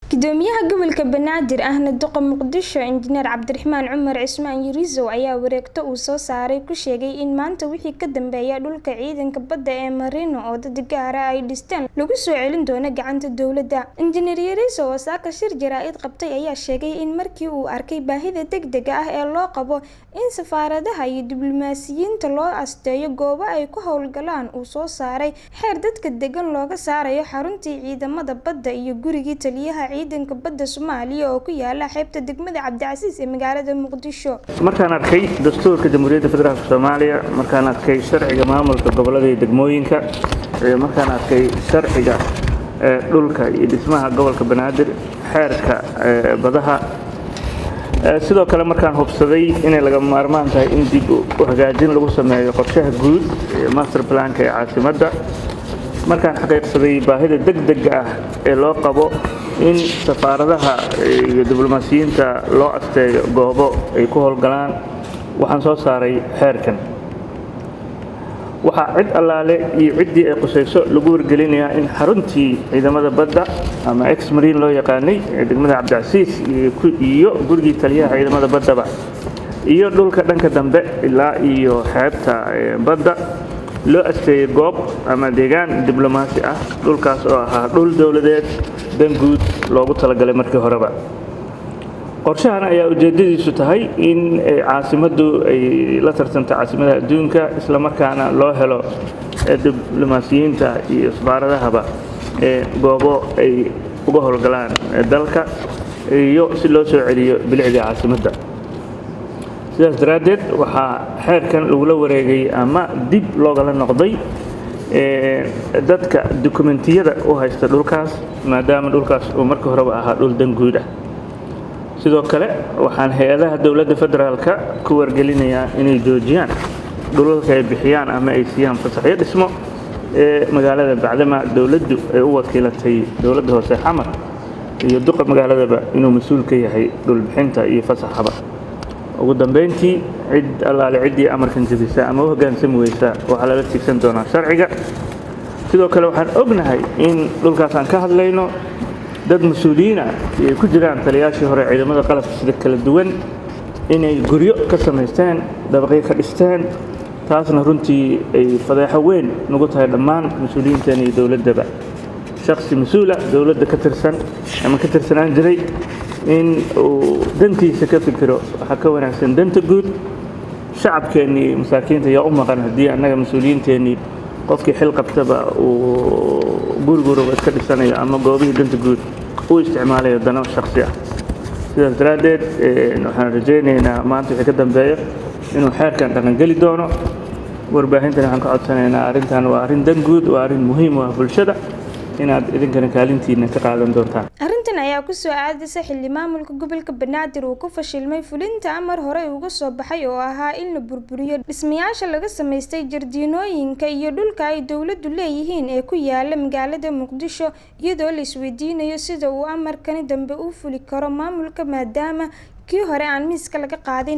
Gudoomiyaha gobolka Banaadir ahna duqa Muqdisho Injineer Cabdiraxmaan Cumar Cismaan Yariisow ayaa wareegto uu soo saaray ku sheegay in maanta wixii ka dambeeya dhulka ciidanka badda ee Marino oo dad gaar ah ay dhistaan lagu soo celin doono gacanta dawladda. Injineer Yariisow oo saaka shir jaraa'id qabtay ayaa sheegay in markii uu arkay baahida degdega ah ee loo qabo in safaaradaha iyo diblomaasiyiinta loo asteeyo goobo ay ku howlgalaan uu soo saaray xeer dadka degan looga saarayo xaruntii ciidamada badda iyo gurigii taliyaha ciidanka badda Soomaaliya oo ku yaala xeebta degmada Cabdicasiis ee magaalada Muqdisho. Markaan arkay dastuurka Jamhuuriyadda Federaalka Soomaaliya, markaan arkay sharciga maamulka gobolada iyo degmooyinka, markaan arkay sharciga dhulka iyo dhismaha gobolka Banaadir, xeerka badaha, sidoo kale markaan hubsaday inay laga maarmaan tahay in dib u hagaajin lagu sameeyo qorshaha guud ee master plan-ka ee caasimadda, markaan xaqiiqsaday baahida degdega ah ee loo qabo in safaaradaha iyo diblomaasiyiinta loo asteeyo goobo ay ku howlgalaan, waxaan soo saaray xeerkan. waxaa cid allaale iyo ciddii ay qusayso lagu wargelinayaa in xaruntii ciidamada badda ama ex-marine loo yaqaanay ee degmada Cabdicasiis iyo gurigii taliyaha ciidamada baddaba iyo dhulka dhanka dambe ilaa iyo xeebta badda loo asteeyay goob ama deegaan diblomaasi ah, dhulkaas oo ahaa dhul dawladeed dan guud loogu talagalay markii horeba. qorshahan ayaa ujeedadiisu tahay in caasimaddu ay la tartanto caasimadaha adduunka, isla markaana loo helo diblomaasiyiinta iyo safaaradahaba goobo ay uga howlgalaan dalka iyo si loo soo celiyo bilicda caasimadda. sidaas daraaddeed waxaa xeerkan lagula wareegay ama dib loogala noqday dadka dukumentiyada u haysta dhulkaas, maadaama dhulkaas uu markii horeba ahaa dhul dan guud ah. sidoo kale waxaan hay-adaha dowladda federaalka ku wargelinayaa inay joojiyaan dhulalka ay bixiyaan ama ay siiyaan fasaxyo dhismo ee magaalada bacdama dowladdu ay u wakiilatay dowladda hoose xamar iyo duqa magaaladaba inuu mas'uul ka yahay dhul bixinta iyo fasaxaba. ugu dambeyntii cid allaale ciddii amarkan jabisa ama u hoggaansami weysa waxaa lala tigsan doonaa sharciga. sidoo kale waxaan ognahay in dhulkaas aan ka hadlayno dad mas'uuliyiin ah ay ku jiraan taliyaashii hore ciidamada qalabka sida kala duwan inay guryo ka samaysteen, dabaqyo ka dhisteen, taasna runtii ay fadeexo weyn nagu tahay dhammaan mas'uuliyiinteena iyo dowladdaba. shakhsi mas'uula dowladda ka tirsan ama ka tirsanaan jiray in uu dantiisa ka fikiro waxa ka wanaagsan danta guud. shacabkeennii masaakiinta ayaa u maqan haddii annaga mas'uuliyiinteennii qofkii xil qabtaba uu guriguruba iska dhisanayo ama goobihii danta guud u isticmaalayo dano shakhsi ah. sidaas daraaddeed waxaan rajaynaynaa maanta wixii ka dambeeya inuu xeerkan dhaqangeli doono. warbaahintana waxaan ka codsanaynaa arrintan waa arrin dan guud, waa arrin muhiim u ah bulshada, inaad idinkana kaalintiina ka qaadan doontaan. Arrintan ayaa ku soo aadaysa xilli maamulka gobolka Banaadir uu ku fashilmay fulinta amar hore uga soo baxay oo ahaa in la burburiyo dhismayaasha laga samaystay jardiinooyinka iyo dhulka ay dawladdu leeyihiin ee ku yaala magaalada Muqdisho, iyadoo la isweydiinayo sida uu amarkani dambe u fuli karo maamulka maadaama kii hore aan miiska laga qaadin.